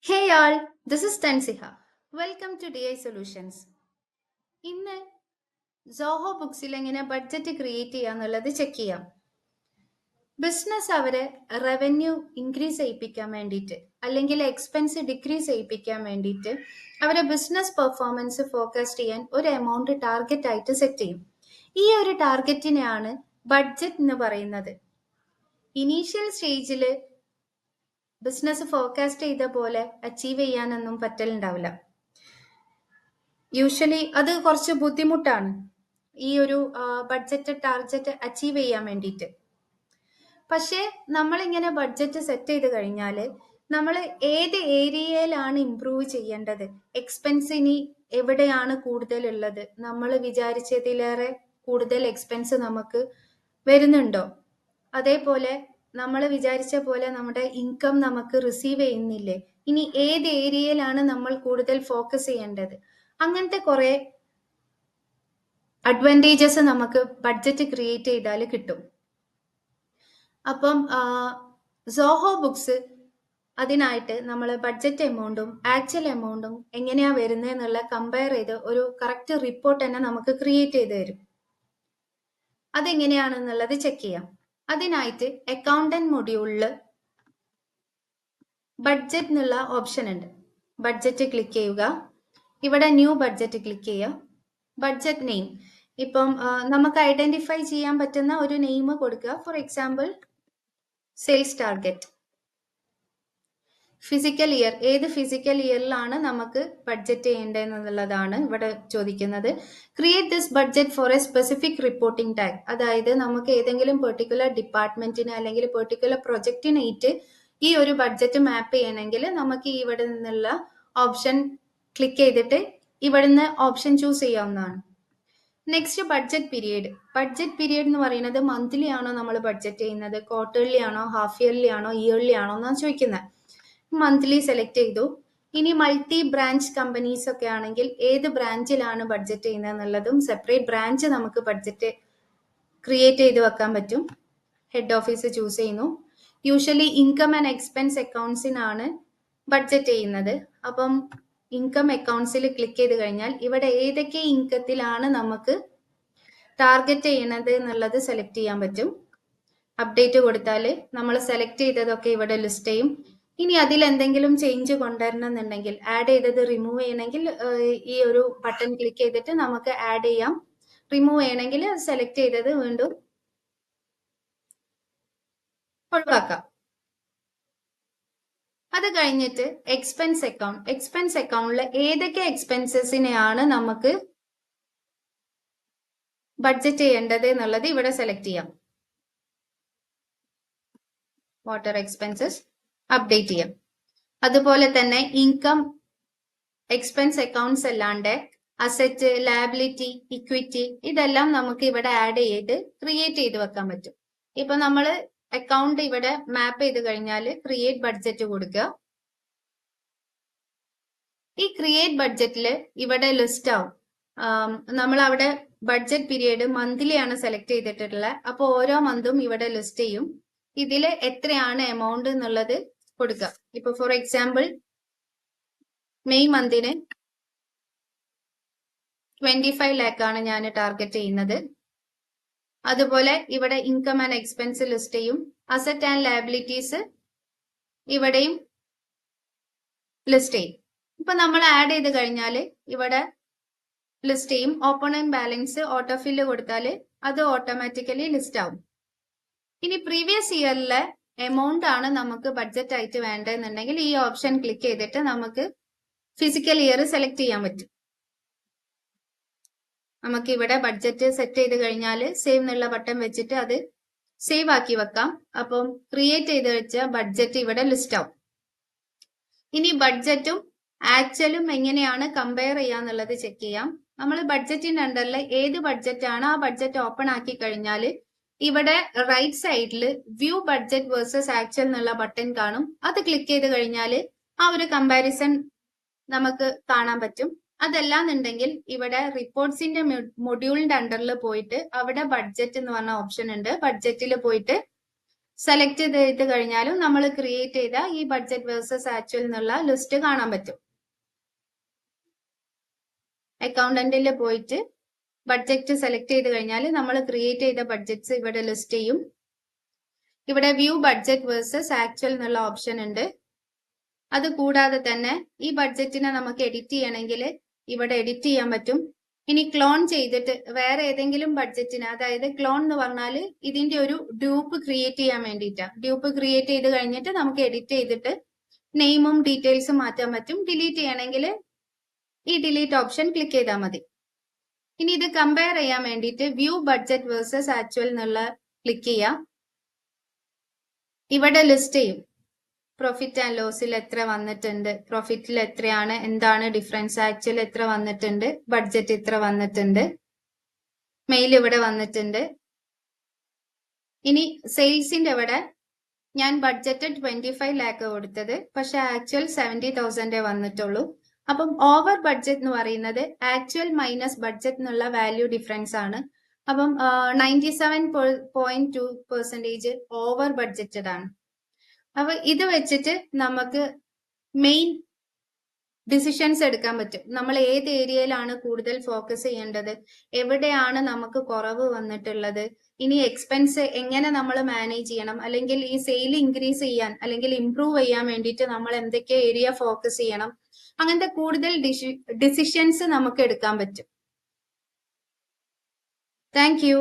Hey y'all, this is Tansiha. Welcome to DI Solutions. ഇന്ന് സോഹോ ബുക്സിൽ എങ്ങനെ budget create ചെയ്യാന്നുള്ളത് check ചെയ്യാം. ബിസിനസ് അവരെ റവന്യൂ ഇൻക്രീസ് ചെയ്യിപ്പിക്കാൻ വേണ്ടിയിട്ട് അല്ലെങ്കിൽ എക്സ്പെൻസ് ഡിക്രീസ് ചെയ്യിപ്പിക്കാൻ വേണ്ടിയിട്ട് അവരെ ബിസിനസ് പെർഫോമൻസ് ഫോക്കസ്റ്റ് ചെയ്യാൻ ഒരു എമൗണ്ട് ടാർഗറ്റ് ആയിട്ട് സെറ്റ് ചെയ്യും. ഈ ഒരു ടാർഗറ്റിനെയാണ് ബഡ്ജറ്റ് എന്ന് പറയുന്നത്. ഇനീഷ്യൽ സ്റ്റേജിൽ ബിസിനസ് ഫോർകാസ്റ്റ് ചെയ്ത പോലെ അച്ചീവ് ചെയ്യാനൊന്നും പറ്റലുണ്ടാവില്ല. യൂഷ്വലി അത് കുറച്ച് ബുദ്ധിമുട്ടാണ് ഈ ഒരു ബഡ്ജറ്റ് ടാർഗറ്റ് അച്ചീവ് ചെയ്യാൻ വേണ്ടിയിട്ട്. പക്ഷേ നമ്മളിങ്ങനെ ബഡ്ജറ്റ് സെറ്റ് ചെയ്ത് കഴിഞ്ഞാൽ നമ്മൾ ഏത് ഏരിയയിലാണ് ഇംപ്രൂവ് ചെയ്യേണ്ടത്, എക്സ്പെൻസ് ഇനി എവിടെയാണ് കൂടുതലുള്ളത്, നമ്മൾ വിചാരിച്ചതിലേറെ കൂടുതൽ എക്സ്പെൻസ് നമുക്ക് വരുന്നുണ്ടോ, അതേപോലെ നമ്മൾ വിചാരിച്ച പോലെ നമ്മുടെ ഇൻകം നമുക്ക് റിസീവ് ചെയ്യുന്നില്ലേ, ഇനി ഏത് ഏരിയയിലാണ് നമ്മൾ കൂടുതൽ ഫോക്കസ് ചെയ്യേണ്ടത്, അങ്ങനത്തെ കുറെ അഡ്വാൻറ്റേജസ് നമുക്ക് ബഡ്ജറ്റ് ക്രിയേറ്റ് ചെയ്താൽ കിട്ടും. അപ്പം സോഹോ ബുക്സ് അതിനായിട്ട് നമ്മൾ ബഡ്ജറ്റ് എമൗണ്ടും ആക്ച്വൽ എമൗണ്ടും എങ്ങനെയാ വരുന്നതെന്നുള്ള കമ്പയർ ചെയ്ത് ഒരു കറക്റ്റ് റിപ്പോർട്ട് തന്നെ നമുക്ക് ക്രിയേറ്റ് ചെയ്ത് തരും. അതെങ്ങനെയാണെന്നുള്ളത് ചെക്ക് ചെയ്യാം. അതിനായിട്ട് അക്കൗണ്ടന്റ് മൊഡ്യൂളിൽ ബഡ്ജറ്റ് എന്നുള്ള ഓപ്ഷൻ ഉണ്ട്. ബഡ്ജറ്റ് ക്ലിക്ക് ചെയ്യുക. ഇവിടെ ന്യൂ ബഡ്ജറ്റ് ക്ലിക്ക് ചെയ്യുക. ബഡ്ജറ്റ് നെയിം ഇപ്പം നമുക്ക് ഐഡന്റിഫൈ ചെയ്യാൻ പറ്റുന്ന ഒരു നെയിം കൊടുക്കുക. For example sales target. Physical year, ഏത് ഫിസിക്കൽ ഇയറിലാണ് നമുക്ക് ബഡ്ജറ്റ് ചെയ്യേണ്ടതെന്നുള്ളതാണ് ഇവിടെ ചോദിക്കുന്നത്. Create this budget for a specific reporting tag. അതായത് നമുക്ക് ഏതെങ്കിലും പെർട്ടിക്കുലർ ഡിപ്പാർട്ട്മെന്റിന് അല്ലെങ്കിൽ പെർട്ടിക്കുലർ പ്രൊജക്റ്റിനായിട്ട് ഈ ഒരു ബഡ്ജറ്റ് മാപ്പ് ചെയ്യണമെങ്കിൽ നമുക്ക് ഇവിടെ നിന്നുള്ള ഓപ്ഷൻ ക്ലിക്ക് ചെയ്തിട്ട് ഇവിടുന്ന് ഓപ്ഷൻ ചൂസ് ചെയ്യാവുന്നതാണ്. Next budget period. Budget period എന്ന് പറയുന്നത് മന്ത്ലി ആണോ നമ്മൾ ബഡ്ജറ്റ് ചെയ്യുന്നത്, ക്വാർട്ടർലി ആണോ, ഹാഫ് ഇയർലി ആണോ, ഇയർലി ആണോ എന്നാണ് ചോദിക്കുന്നത്. മന്ത്ലി സെലക്ട് ചെയ്തു. ഇനി മൾട്ടി ബ്രാഞ്ച് കമ്പനീസ് ഒക്കെ ആണെങ്കിൽ ഏത് ബ്രാഞ്ചിലാണ് ബഡ്ജറ്റ് ചെയ്യുന്നത് എന്നുള്ളതും സെപ്പറേറ്റ് ബ്രാഞ്ച് നമുക്ക് ബഡ്ജറ്റ് ക്രിയേറ്റ് ചെയ്ത് വെക്കാൻ പറ്റും. ഹെഡ് ഓഫീസ് ചൂസ് ചെയ്യുന്നു. യൂഷ്വലി ഇൻകം ആൻഡ് എക്സ്പെൻസ് അക്കൗണ്ട്സിനാണ് ബഡ്ജറ്റ് ചെയ്യുന്നത്. അപ്പം ഇൻകം അക്കൗണ്ട്സിൽ ക്ലിക്ക് ചെയ്ത് കഴിഞ്ഞാൽ ഇവിടെ ഏതൊക്കെ ഇൻകത്തിലാണ് നമുക്ക് ടാർഗറ്റ് ചെയ്യണത് എന്നുള്ളത് സെലക്ട് ചെയ്യാൻ പറ്റും. അപ്ഡേറ്റ് കൊടുത്താൽ നമ്മൾ സെലക്ട് ചെയ്തതൊക്കെ ഇവിടെ ലിസ്റ്റ് ചെയ്യും. ഇനി അതിൽ എന്തെങ്കിലും ചേഞ്ച് കൊണ്ടുവരണം എന്നുണ്ടെങ്കിൽ, ആഡ് ചെയ്തത് റിമൂവ് ചെയ്യണമെങ്കിൽ ഈ ഒരു ബട്ടൺ ക്ലിക്ക് ചെയ്തിട്ട് നമുക്ക് ആഡ് ചെയ്യാം. റിമൂവ് ചെയ്യണമെങ്കിൽ സെലക്ട് ചെയ്തത് വീണ്ടും ഒഴിവാക്കാം. അത് കഴിഞ്ഞിട്ട് എക്സ്പെൻസ് അക്കൗണ്ട്. എക്സ്പെൻസ് അക്കൗണ്ടിൽ ഏതൊക്കെ എക്സ്പെൻസസിനെയാണ് നമുക്ക് ബഡ്ജറ്റ് ചെയ്യേണ്ടത് എന്നുള്ളത് ഇവിടെ സെലക്ട് ചെയ്യാം. വാട്ടർ എക്സ്പെൻസസ് അപ്ഡേറ്റ് ചെയ്യാം. അതുപോലെ തന്നെ ഇൻകം എക്സ്പെൻസ് അക്കൗണ്ട്സ് അല്ലാണ്ട് അസറ്റ്, ലയബിലിറ്റി, ഇക്വിറ്റി ഇതെല്ലാം നമുക്ക് ഇവിടെ ആഡ് ചെയ്ത് ക്രിയേറ്റ് ചെയ്ത് വെക്കാൻ പറ്റും. ഇപ്പൊ നമ്മൾ അക്കൗണ്ട് ഇവിടെ മാപ്പ് ചെയ്ത് കഴിഞ്ഞാൽ ക്രിയേറ്റ് ബഡ്ജറ്റ് കൊടുക്കുക. ഈ ക്രിയേറ്റ് ബഡ്ജറ്റിൽ ഇവിടെ ലിസ്റ്റ് ആവും. നമ്മൾ അവിടെ ബഡ്ജറ്റ് പീരീഡ് മന്ത്ലി ആണ് സെലക്ട് ചെയ്തിട്ടുള്ളത്. അപ്പോൾ ഓരോ മന്തും ഇവിടെ ലിസ്റ്റ് ചെയ്യും. ഇതിൽ എത്രയാണ് എമൗണ്ട് എന്നുള്ളത് കൊടുക്കുക. ഇപ്പൊ ഫോർ എക്സാമ്പിൾ മെയ് മന്തിന് 25 lakh ആണ് ഞാൻ ടാർഗറ്റ് ചെയ്യുന്നത്. അതുപോലെ ഇവിടെ ഇൻകം ആൻഡ് എക്സ്പെൻസ് ലിസ്റ്റ് ചെയ്യും. അസറ്റ് ആൻഡ് ലയബിലിറ്റീസ് ഇവിടെയും ലിസ്റ്റ് ചെയ്യും. ഇപ്പൊ നമ്മൾ ആഡ് ചെയ്ത് കഴിഞ്ഞാൽ ഇവിടെ ലിസ്റ്റ് ചെയ്യും. ഓപ്പണിംഗ് ബാലൻസ് ഓട്ടോഫില്ല് കൊടുത്താൽ അത് ഓട്ടോമാറ്റിക്കലി ലിസ്റ്റ് ആവും. ഇനി പ്രീവിയസ് ഇയറിലെ എമൗണ്ട് ആണ് നമുക്ക് ബഡ്ജറ്റ് ആയിട്ട് വേണ്ടതെന്നുണ്ടെങ്കിൽ ഈ ഓപ്ഷൻ ക്ലിക്ക് ചെയ്തിട്ട് നമുക്ക് ഫിസിക്കൽ ഇയർ സെലക്ട് ചെയ്യാൻ പറ്റും. നമുക്ക് ഇവിടെ ബഡ്ജറ്റ് സെറ്റ് ചെയ്ത് കഴിഞ്ഞാൽ സേവ് എന്നുള്ള ബട്ടൺ വെച്ചിട്ട് അത് സേവ് ആക്കി വെക്കാം. അപ്പം ക്രിയേറ്റ് ചെയ്ത് വെച്ച ബഡ്ജറ്റ് ഇവിടെ ലിസ്റ്റ് ആവും. ഇനി ബഡ്ജറ്റും ആക്ച്വലും എങ്ങനെയാണ് കമ്പയർ ചെയ്യാന്നുള്ളത് ചെക്ക് ചെയ്യാം. നമ്മൾ ബഡ്ജറ്റിന്റെ അണ്ടറിൽ ഏത് ബഡ്ജറ്റ് ആണ് ആ ബഡ്ജറ്റ് ഓപ്പൺ ആക്കി കഴിഞ്ഞാൽ ഇവിടെ റൈറ്റ് സൈഡിൽ വ്യൂ ബഡ്ജറ്റ് വേഴ്സസ് ആക്ച്വൽ എന്നുള്ള ബട്ടൺ കാണും. അത് ക്ലിക്ക് ചെയ്ത് കഴിഞ്ഞാൽ ആ ഒരു കമ്പാരിസൺ നമുക്ക് കാണാൻ പറ്റും. അതല്ലാന്നുണ്ടെങ്കിൽ ഇവിടെ റിപ്പോർട്ട്സിന്റെ മൊഡ്യൂളിന്റെ അണ്ടറിൽ പോയിട്ട് അവിടെ ബഡ്ജറ്റ് എന്ന് പറഞ്ഞ ഓപ്ഷൻ ഉണ്ട്. ബഡ്ജറ്റിൽ പോയിട്ട് സെലക്ട് ചെയ്ത് കഴിഞ്ഞാലും നമ്മൾ ക്രിയേറ്റ് ചെയ്ത ഈ ബഡ്ജറ്റ് വേഴ്സസ് ആക്ച്വൽ എന്നുള്ള ലിസ്റ്റ് കാണാൻ പറ്റും. അക്കൗണ്ടന്റിൽ പോയിട്ട് ബഡ്ജറ്റ് സെലക്ട് ചെയ്ത് കഴിഞ്ഞാൽ നമ്മൾ ക്രിയേറ്റ് ചെയ്ത ബഡ്ജറ്റ്സ് ഇവിടെ ലിസ്റ്റ് ചെയ്യും. ഇവിടെ വ്യൂ ബഡ്ജറ്റ് വേഴ്സസ് ആക്ച്വൽ എന്നുള്ള ഓപ്ഷൻ ഉണ്ട്. അത് കൂടാതെ തന്നെ ഈ ബഡ്ജറ്റിനെ നമുക്ക് എഡിറ്റ് ചെയ്യണമെങ്കിൽ ഇവിടെ എഡിറ്റ് ചെയ്യാൻ പറ്റും. ഇനി ക്ലോൺ ചെയ്തിട്ട് വേറെ ഏതെങ്കിലും ബഡ്ജറ്റിന്, അതായത് ക്ലോൺ എന്ന് പറഞ്ഞാൽ ഇതിന്റെ ഒരു ഡ്യൂപ്പ് ക്രിയേറ്റ് ചെയ്യാൻ വേണ്ടിയിട്ടാണ്. ഡ്യൂപ്പ് ക്രിയേറ്റ് ചെയ്ത് കഴിഞ്ഞിട്ട് നമുക്ക് എഡിറ്റ് ചെയ്തിട്ട് നെയിമും ഡീറ്റെയിൽസും മാറ്റാൻ പറ്റും. ഡിലീറ്റ് ചെയ്യണമെങ്കിൽ ഈ ഡിലീറ്റ് ഓപ്ഷൻ ക്ലിക്ക് ചെയ്താൽ മതി. ഇനി ഇത് കമ്പയർ ചെയ്യാൻ വേണ്ടിയിട്ട് വ്യൂ ബഡ്ജറ്റ് വേഴ്സസ് ആക്ച്വൽ എന്നുള്ള ക്ലിക്ക് ചെയ്യാം. ഇവിടെ ലിസ്റ്റ് ചെയ്യും പ്രോഫിറ്റ് ആൻഡ് ലോസിൽ എത്ര വന്നിട്ടുണ്ട്, പ്രോഫിറ്റിൽ എത്രയാണ്, എന്താണ് ഡിഫറൻസ്, ആക്ച്വൽ എത്ര വന്നിട്ടുണ്ട്, ബഡ്ജറ്റ് ഇത്ര വന്നിട്ടുണ്ട്, മെയിൽ ഇവിടെ വന്നിട്ടുണ്ട്. ഇനി സെയിൽസിന്റെ ഇവിടെ ഞാൻ ബഡ്ജറ്റ് 25 ലാക്ക് കൊടുത്തത്, പക്ഷെ ആക്ച്വൽ 70,000 വന്നിട്ടുള്ളൂ. അപ്പം ഓവർ ബഡ്ജറ്റ് എന്ന് പറയുന്നത് ആക്ച്വൽ മൈനസ് ബഡ്ജറ്റ് എന്നുള്ള വാല്യൂ ഡിഫറൻസ് ആണ്. അപ്പം 97.2% ഓവർ ബഡ്ജറ്റഡ് ആണ്. അപ്പൊ ഇത് വെച്ചിട്ട് നമുക്ക് മെയിൻ ഡിസിഷൻസ് എടുക്കാൻ പറ്റും. നമ്മൾ ഏത് ഏരിയയിലാണ് കൂടുതൽ ഫോക്കസ് ചെയ്യേണ്ടത്, എവിടെയാണ് നമുക്ക് കുറവ് വന്നിട്ടുള്ളത്, ഇനി എക്സ്പെൻസ് എങ്ങനെ നമ്മൾ മാനേജ് ചെയ്യണം, അല്ലെങ്കിൽ ഈ സെയിൽ ഇൻക്രീസ് ചെയ്യാൻ അല്ലെങ്കിൽ ഇംപ്രൂവ് ചെയ്യാൻ വേണ്ടിയിട്ട് നമ്മൾ എന്തൊക്കെ ഏരിയ ഫോക്കസ് ചെയ്യണം, അങ്ങനത്തെ കൂടുതൽ ഡിസിഷൻസ് നമുക്ക് എടുക്കാൻ പറ്റും. Thank you.